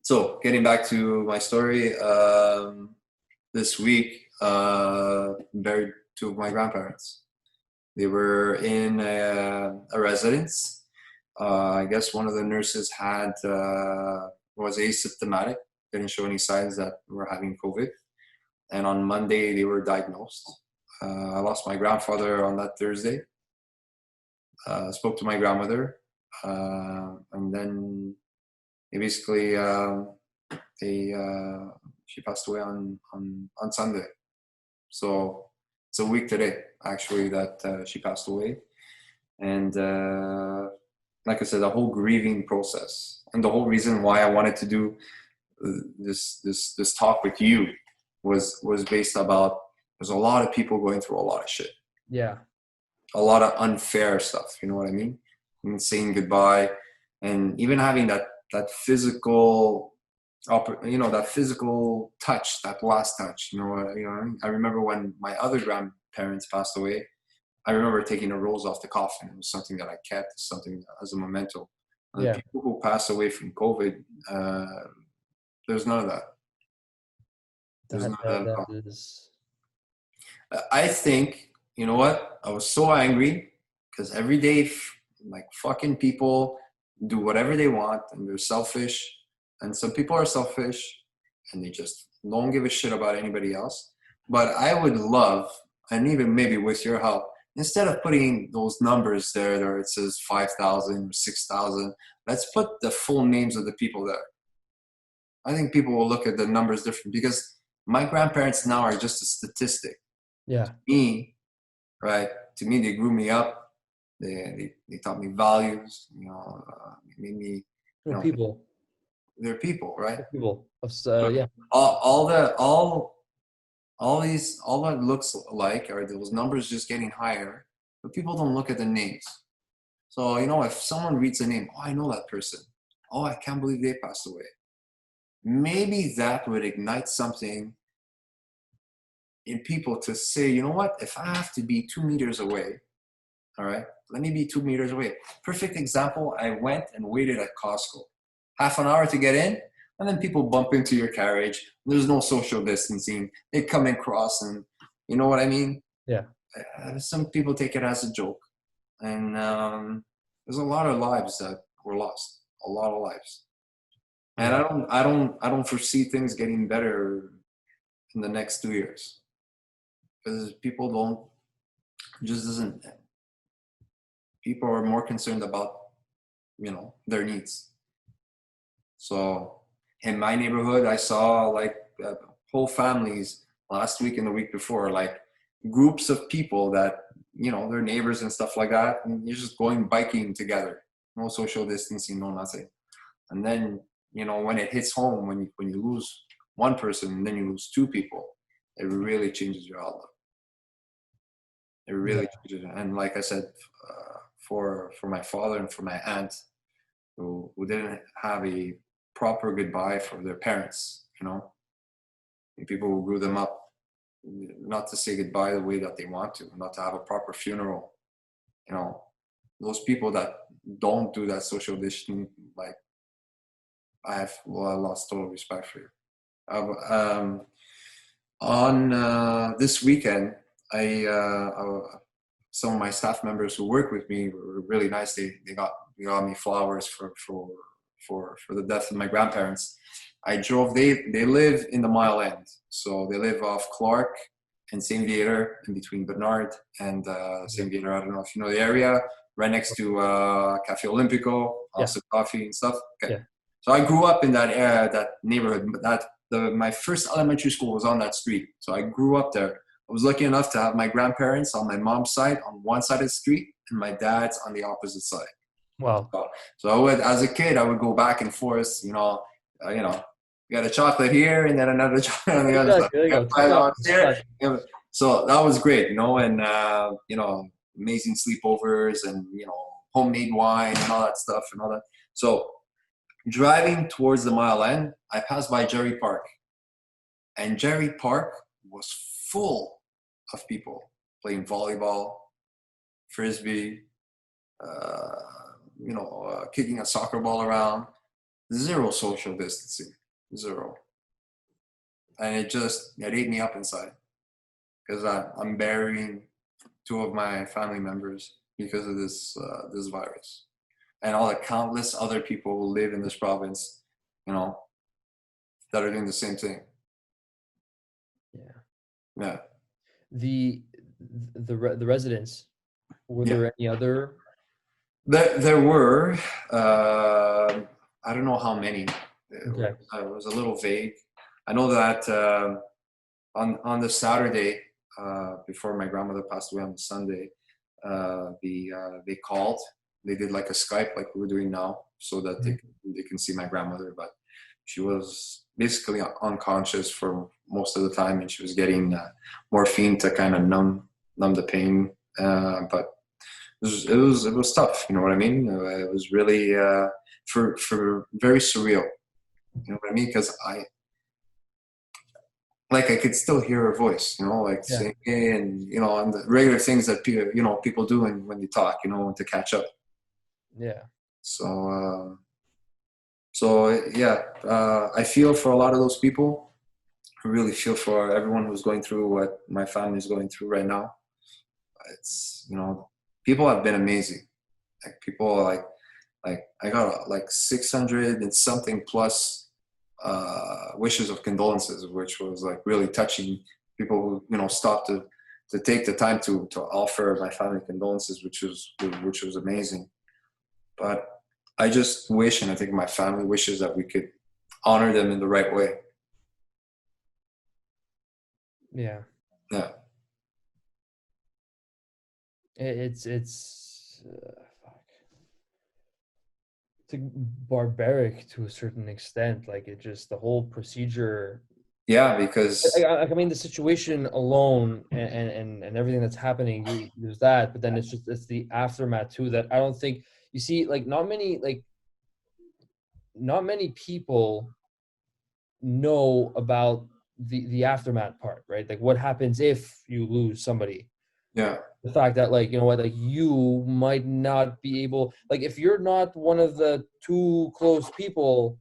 So getting back to my story, this week, buried two of my grandparents. They were in a residence. I guess one of the nurses had was asymptomatic, didn't show any signs that we're having COVID. And on Monday, they were diagnosed. I lost my grandfather on that Thursday. Spoke to my grandmother, and then they basically she passed away on Sunday. So it's a week today, actually, that she passed away. And like I said, the whole grieving process and the whole reason why I wanted to do this talk with you was based about there's a lot of people going through a lot of shit. Yeah. A lot of unfair stuff, you know what I mean? And saying goodbye and even having that physical that physical touch, that last touch, I remember when my other grandparents passed away, I remember taking a rose off the coffin. It was something that I kept, something as a memento. And the people who pass away from COVID, there's none of that. There's none of that at all. I think, you know what? I was so angry because every day, like fucking people do whatever they want and they're selfish. And some people are selfish and they just don't give a shit about anybody else. But I would love, and even maybe with your help, instead of putting those numbers there where it says 5,000 or 6,000, let's put the full names of the people there. I think people will look at the numbers different because my grandparents now are just a statistic. Yeah. To me, they grew me up. They taught me values. Made me. People. They're people, right? They're people. Yeah. All that looks like are those numbers just getting higher, but people don't look at the names. So if someone reads a name, oh, I know that person. Oh, I can't believe they passed away. Maybe that would ignite something in people to say, you know what? If I have to be 2 meters away, all right, let me be 2 meters away. Perfect example. I went and waited at Costco. Half an hour to get in, and then people bump into your carriage. There's no social distancing. They come and cross, and you know what I mean? Yeah. Some people take it as a joke, and there's a lot of lives that were lost. A lot of lives, and I don't foresee things getting better in the next 2 years because people are more concerned about their needs. So in my neighborhood, I saw whole families last week and the week before, like groups of people that, they're neighbors and stuff like that. And you're just going biking together. No social distancing, no nothing. And then, when it hits home, when you lose one person and then you lose two people, it really changes your outlook. It really changes. And like I said, for my father and for my aunt who didn't have a proper goodbye for their parents, and people who grew them up, not to say goodbye the way that they want to, not to have a proper funeral, those people that don't do that social distancing, I lost total respect for you. On this weekend, some of my staff members who work with me were really nice. They got me flowers for the death of my grandparents. I drove. They live in the Mile End, so they live off Clark and Saint Viator, in between Bernard and Saint Viator. I don't know if you know the area, right next to Cafe Olimpico, also coffee and stuff. Okay. Yeah. So I grew up in that area, that neighborhood. My first elementary school was on that street, so I grew up there. I was lucky enough to have my grandparents on my mom's side on one side of the street and my dad's on the opposite side. Wow. So as a kid, I would go back and forth, you got a chocolate here and then another chocolate on the other side. So that was great, and, amazing sleepovers and, homemade wine and all that stuff and all that. So driving towards the Mile End, I passed by Jerry Park. And Jerry Park was full of people playing volleyball, frisbee, kicking a soccer ball around. zero social distancing, zero. And it ate me up inside because I'm burying two of my family members because of this virus, and all the countless other people who live in this province, you know, that are doing the same thing. Yeah. Yeah. The the residents, were Yeah. there any other? There were, I don't know how many. Okay. It was a little vague. I know that on the Saturday before my grandmother passed away on the Sunday, they called. They did like a Skype like we're doing now, so that they can see my grandmother. But she was basically unconscious for most of the time, and she was getting morphine to kind of numb the pain. But it was tough. You know what I mean? It was really for very surreal. You know what I mean? Because I could still hear her voice, you know, like Yeah. saying, hey, and you know, and the regular things that people do when they talk, you know, to catch up. Yeah. So yeah, I feel for a lot of those people. I really feel for everyone who's going through what my family is going through right now. It's, you know, people have been amazing. Like people like I got like 600 and something plus wishes of condolences, which was like really touching. People who, you know, stopped to take the time to offer my family condolences, which was amazing. But I just wish, and I think my family wishes, that we could honor them in the right way. Yeah. Yeah. It's fuck. It's like barbaric to a certain extent. Like it just the whole procedure. Yeah, because I mean, the situation alone and everything that's happening, there's that, but then it's the aftermath too that I don't think you see. Like not many people know about the aftermath part, right? Like what happens if you lose somebody. yeah, The fact that, like, you know what, like you might not be able, like if you're not one of the two close people,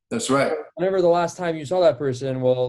that's right. whenever the last time you saw that person, well,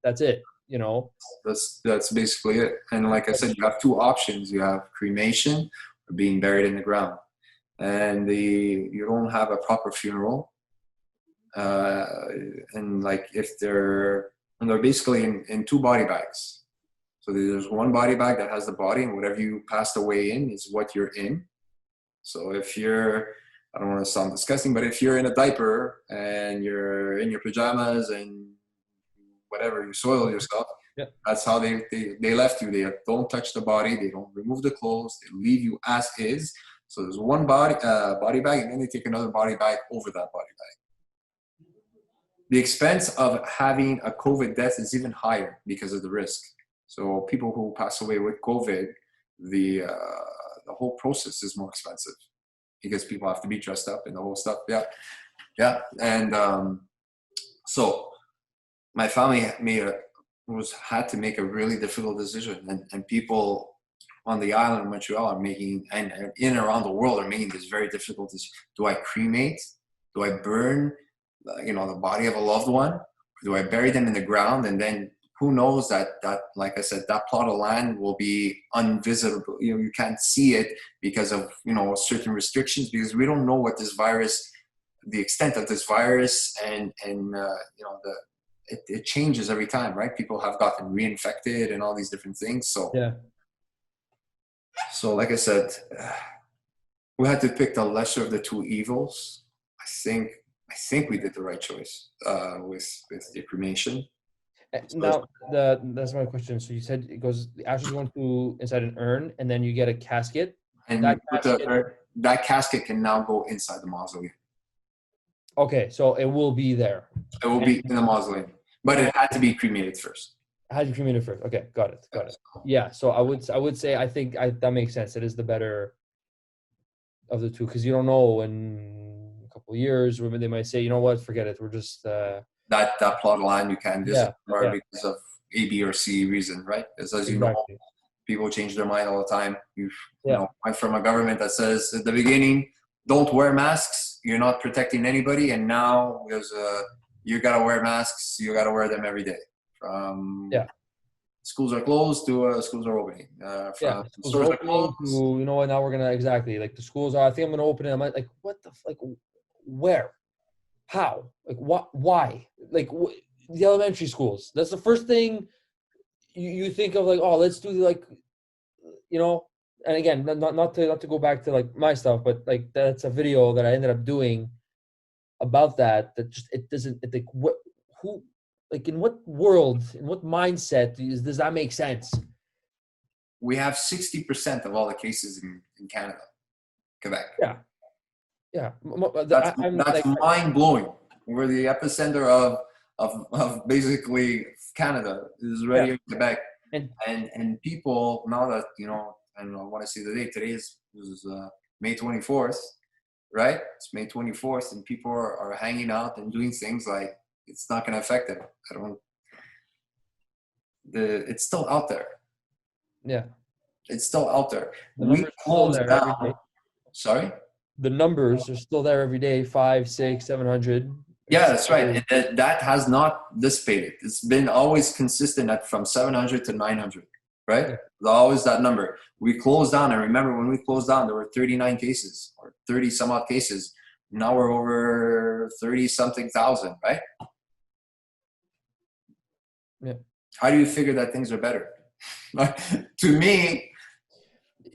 that's it, you know. That's basically it. And like I said, you have two options. You have cremation or being buried in the ground, and you don't have a proper funeral. Uh, and like if they're basically in two body bags. So there's one body bag that has the body, and whatever you passed away in is what you're in. So if you're, I don't want to sound disgusting, but if you're in a diaper and you're in your pajamas and whatever, you soil yourself, Yeah. that's how they left you. They don't touch the body. They don't remove the clothes. They leave you as is. So there's one body bag, and then they take another body bag over that body bag. The expense of having a COVID death is even higher because of the risk. So people who pass away with COVID, the whole process is more expensive because people have to be dressed up and the whole stuff. Yeah, yeah. And so my family had to make a really difficult decision, and people on the island of Montreal are making, and in and around the world are making this very difficult decision. Do I cremate? Do I burn, you know, the body of a loved one? Or do I bury them in the ground, and then who knows that like I said, that plot of land will be unvisitable. You know, you can't see it because of, you know, certain restrictions, because we don't know what this virus, the extent of this virus, and you know, it changes every time, right? People have gotten reinfected and all these different things. So Yeah. so like I said, we had to pick the lesser of the two evils. I think we did the right choice with the cremation. So, Now that's my question. So you said it goes, the ashes go into inside an urn, and then you get a casket. and That you put casket. that casket can now go inside the mausoleum. Okay, so it will be there. It will And, be in the mausoleum, but it had to be cremated first. how do you cremate it first? Okay, got it. Yeah, so I would say I think that makes sense. It is the better of the two, because you don't know in a couple of years when they might say, you know what, forget it. We're just That plot of land you can't visit yeah, because of A, B, or C reason, right? Because as you know, exactly. people change their mind all the time. You Yeah. know, went from a government that says at the beginning don't wear masks, you're not protecting anybody. And now you got to wear masks. You got to wear them every day. From schools are closed to schools are opening. From schools are stores are opening closed. to, you know what, now we're gonna like the schools are, I think I'm gonna open it. I'm like, what the like, where, how, like, what, why, like the elementary schools. That's the first thing you think of, like, oh, let's do like, you know. And again, not to go back to like my stuff, but like that's a video that I ended up doing about that just it doesn't it, like what who like in what world, in what mindset does that make sense? We have 60% of all the cases in Canada, Quebec. Yeah. That's I'm that's like, mind blowing. We're the epicenter of basically Canada is right here in Quebec, and and people now that I don't know what I see the date. Today is May 24th, right? It's May 24th, and people are hanging out and doing things like it's not going to affect them. It's still out there. yeah, It's still out there. the We numbers are still closed there every day. down. Sorry. The numbers are still there every day, 5, 6, 700. Yeah, that's right. And that has not dissipated. It's been always consistent at from 700 to 900, right? Yeah. Always that number. We closed down. I remember when we closed down, there were 39 cases or 30 some odd cases. Now we're over 30 something thousand, right? Yeah. How do you figure that things are better? To me,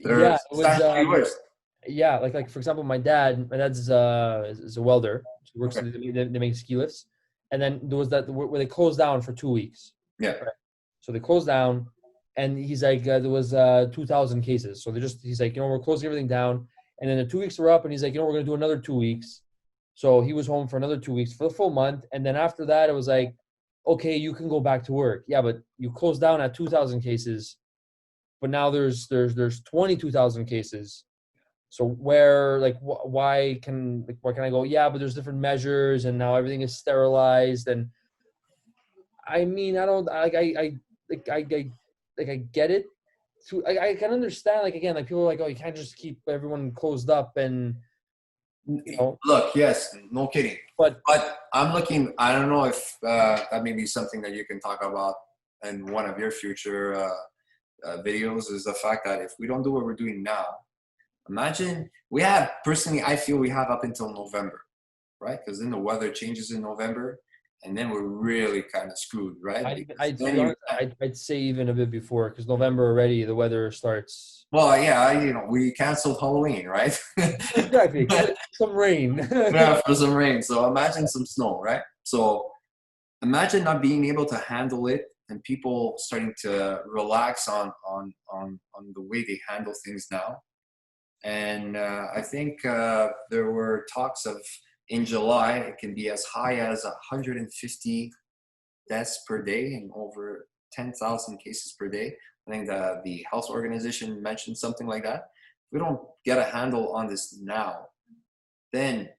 they're substantially worse. Yeah, like for example, my dad's is a welder. He works. Okay. They make ski lifts, and then there was that where they closed down for 2 weeks. Yeah. Right? So they closed down, and he's like, there was 2,000 cases. So he's like, we're closing everything down, and then the 2 weeks were up, and he's like, we're gonna do another 2 weeks. So he was home for another 2 weeks for the full month, and then after that, it was like, okay, you can go back to work. Yeah, but you closed down at 2,000 cases, but now there's 22,000 cases. So where, like, why can I go? Yeah, but there's different measures, and now everything is sterilized. And I mean, I don't like I get it. I can understand. Like again, like people are like, oh, you can't just keep everyone closed up, and Look, yes, no kidding. But I'm looking. I don't know if that may be something that you can talk about in one of your future videos. Is the fact that if we don't do what we're doing now. Imagine I feel we have up until November, right? Because then the weather changes in November, and then we're really kind of screwed, right? I'd say even a bit before, because November already the weather starts. Well, yeah, we canceled Halloween, right? Exactly. Some rain. Yeah, for some rain. So imagine some snow, right? So imagine not being able to handle it, and people starting to relax on the way they handle things now. And I think there were talks of in July, it can be as high as 150 deaths per day and over 10,000 cases per day. I think the health organization mentioned something like that. If we don't get a handle on this now, then,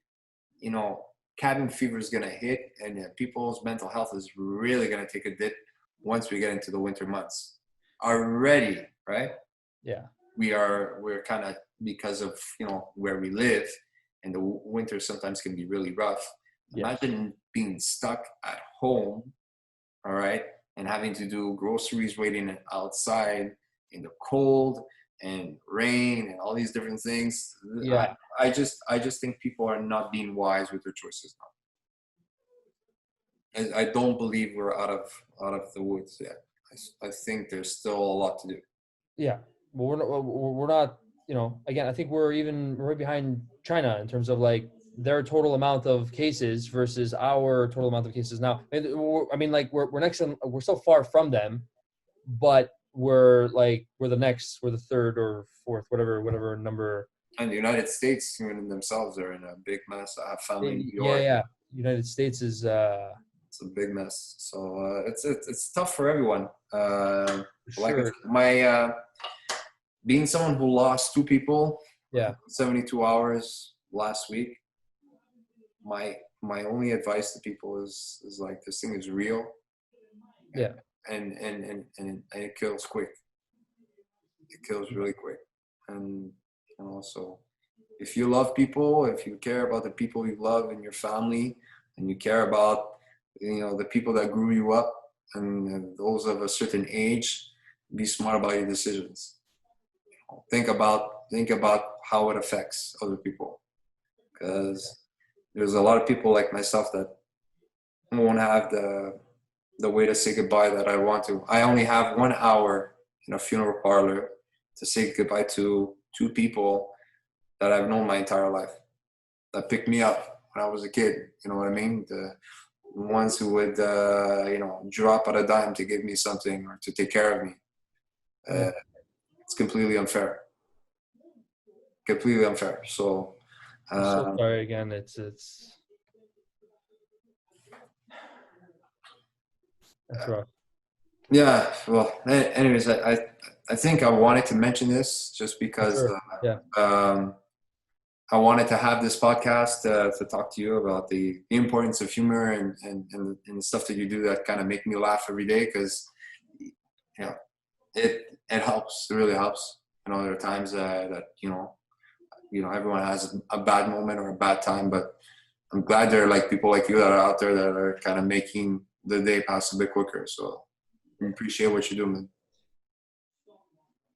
cabin fever is going to hit, and people's mental health is really going to take a dip once we get into the winter months. Already, right? Yeah. We're kind of, because of where we live, and the winter sometimes can be really rough. Yeah. Imagine being stuck at home, all right, and having to do groceries waiting outside in the cold and rain and all these different things. Yeah. I just think people are not being wise with their choices now. And I don't believe we're out of the woods yet. I think there's still a lot to do. Yeah. Well, we're not, again, I think we're right behind China in terms of like their total amount of cases versus our total amount of cases now. I mean, like we're so far from them, but we're the third or fourth, whatever number. And the United States, even themselves, are in a big mess. I have family in New York. Yeah. United States is it's a big mess. So it's tough for everyone. Sure. Like being someone who lost 2 people, 72 hours last week. My only advice to people is like, this thing is real. Yeah. And it kills quick. It kills really quick. And also if you love people, if you care about the people you love in your family, and you care about, the people that grew you up, and those of a certain age, be smart about your decisions. Think about how it affects other people, because there's a lot of people like myself that won't have the way to say goodbye that I want to. I only have 1 hour in a funeral parlor to say goodbye to two people that I've known my entire life, that picked me up when I was a kid. You know what I mean? The ones who would, drop at a dime to give me something or to take care of me. Yeah. It's completely unfair. Completely unfair. So, I'm so um, sorry again. It's that's rough. yeah. Well, anyways, I think I wanted to mention this just For because sure. Yeah. I wanted to have this podcast to talk to you about the importance of humor and stuff that you do that kind of make me laugh every day, because it helps. It really helps. There are times that everyone has a bad moment or a bad time, but I'm glad there are like people like you that are out there that are kind of making the day pass a bit quicker. So I appreciate what you're doing, man.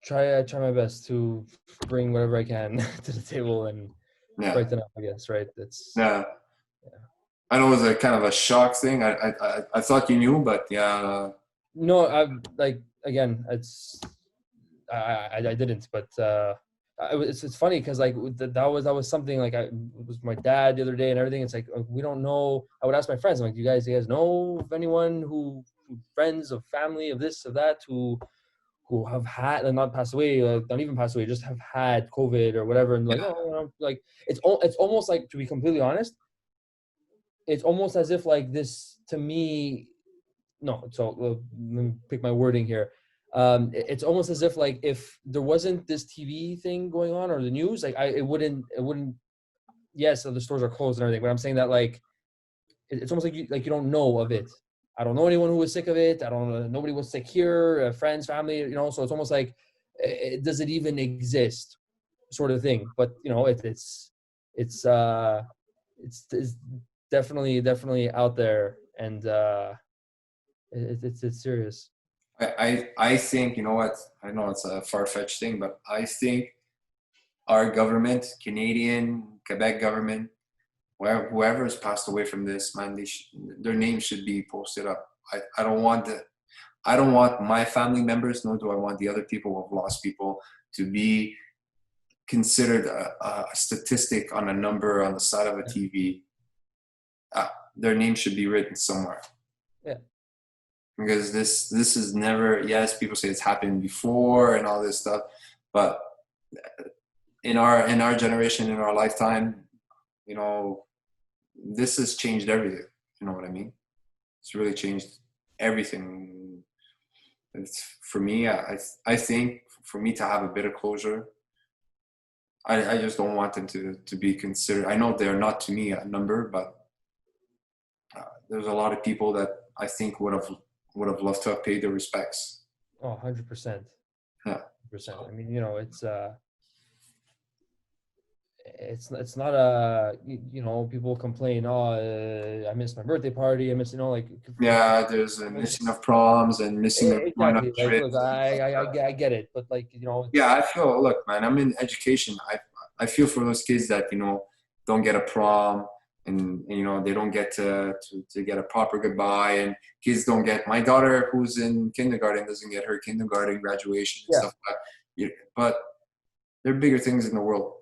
Try my best to bring whatever I can to the table and Yeah, brighten up, I guess, right? That's yeah. yeah. I know it was a kind of a shock thing. I thought you knew, but yeah, No, I like again, I didn't, but it's funny because like that was something like it was my dad the other day and everything. It's like we don't know. I would ask my friends, I'm like, do you guys know of anyone who friends of family of this of that who have had and not passed away, not even passed away, just have had COVID or whatever, and like, yeah, oh, like it's almost like, to be completely honest, it's almost as if like this to me. No, so let me pick my wording here. It's almost as if like if there wasn't this TV thing going on or the news, like it wouldn't. Yes, so the stores are closed and everything, but I'm saying that like it's almost like you don't know of it. I don't know anyone who was sick of it. I don't know. Nobody was sick here. Friends, family, So it's almost like, does it even exist, sort of thing. But it's it's definitely out there, and it's serious. I think, you know what? I know it's a far-fetched thing, but I think our government, Canadian, Quebec government, whoever has passed away from this, man, their names should be posted up. I don't want my family members, nor do I want the other people who have lost people to be considered a statistic on a number on the side of a TV. Their name should be written somewhere, Yeah, because this is never. Yes, people say it's happened before and all this stuff, but in our generation, in our lifetime, you know, this has changed everything. You know what I mean? It's really changed everything. It's for me. I think for me to have a bit of closure, I just don't want them to be considered. I know they're not to me a number, but there's a lot of people that I think would have loved to have paid their respects. oh, 100%. Yeah. 100%. I So, mean, it's not a people complain, oh, I missed my birthday party, I miss, like, yeah, there's a missing of proms and missing of going on exactly, like, look, trips. I get it, but like, Yeah, it's I feel. Look, man, I'm in education. I feel for those kids that don't get a prom, and they don't get to get a proper goodbye, and kids don't get. My daughter, who's in kindergarten, doesn't get her kindergarten graduation and yeah, stuff like that. Yeah, but there are bigger things in the world.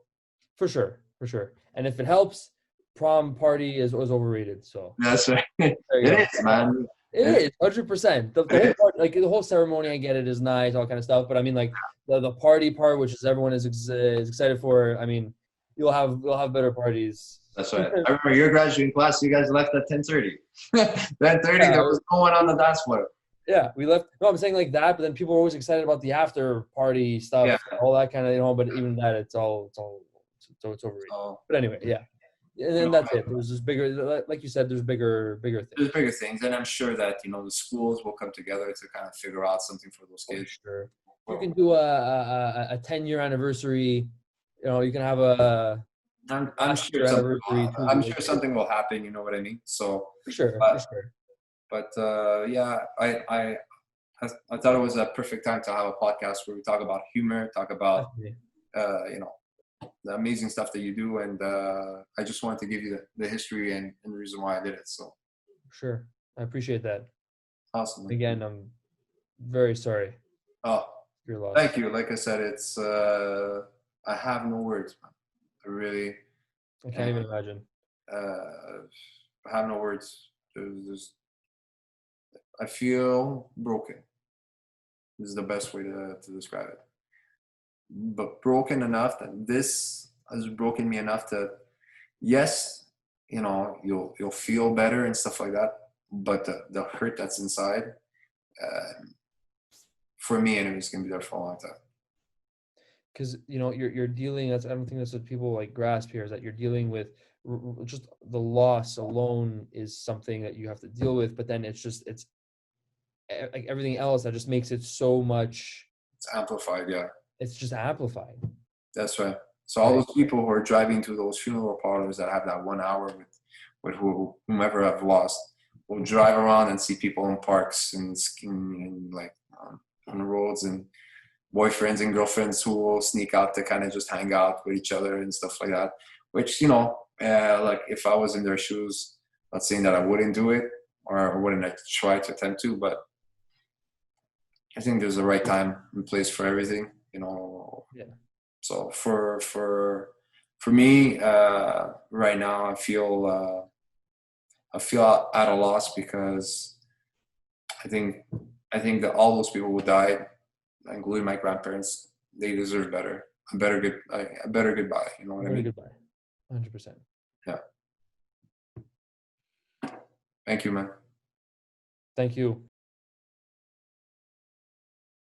for sure, for sure. And if it helps, prom party is overrated, so That's right. there you It go. is, man. It It, is 100%. The it whole is. part, like the whole ceremony, I get it, is nice, all kind of stuff. But I mean, like the party part, which is everyone is excited for. I mean, you'll have better parties. That's right. I remember your graduating class. You guys left at 10:30. 10:30. There Yeah, was no one on the dance floor. yeah. We left. No, I'm saying like that. But then people are always excited about the after party Yeah. stuff, all that kind of, But even that, it's overrated. So But anyway, yeah. And you then know, that's it. There's just bigger, like you said, there's bigger things. there's bigger things, and I'm sure that the schools will come together to kind of figure out something for those For kids. sure. You Well, can do a 10-year anniversary. You can have I'm Last sure year something anniversary too. I'm Like sure something will happen. You know what I mean? So, for sure, for but sure. yeah, I thought it was a perfect time to have a podcast where we talk about humor, talk about Definitely. you know, the amazing stuff that you do, and I just wanted to give you the history and the reason why I did it. So Sure. I appreciate that. awesome. Man. Again, I'm very sorry Oh, for your loss. thank you. Like I said, it's I have no words, man. I really I can't and even imagine. I have no words. I feel broken. This is the best way to describe it. But broken enough that this has broken me enough to, yes, you know, you'll feel better and stuff like that. But the hurt that's inside, uh, for me, anyways, can be there for a long time. Because you're dealing. That's I don't think that's what people like grasp here is that you're dealing with just the loss alone is something that you have to deal with. But then it's like everything else that just makes it so much. It's amplified, yeah. It's just amplified, That's right. So all right? those people who are driving to those funeral parlors that have that 1 hour with whomever I've lost will drive around and see people in parks and skiing and like on the roads and boyfriends and girlfriends who will sneak out to kind of just hang out with each other and stuff like that. Which like if I was in their shoes, not saying that I wouldn't do it or wouldn't try to attempt to, but I think there's a right time and place for everything. Yeah. So for me, right now, I feel at a loss because I think I think that all those people who died, including my grandparents, they deserve better, a better goodbye. You know what I Very mean? goodbye. 100%. Yeah. Thank you, man. Thank you.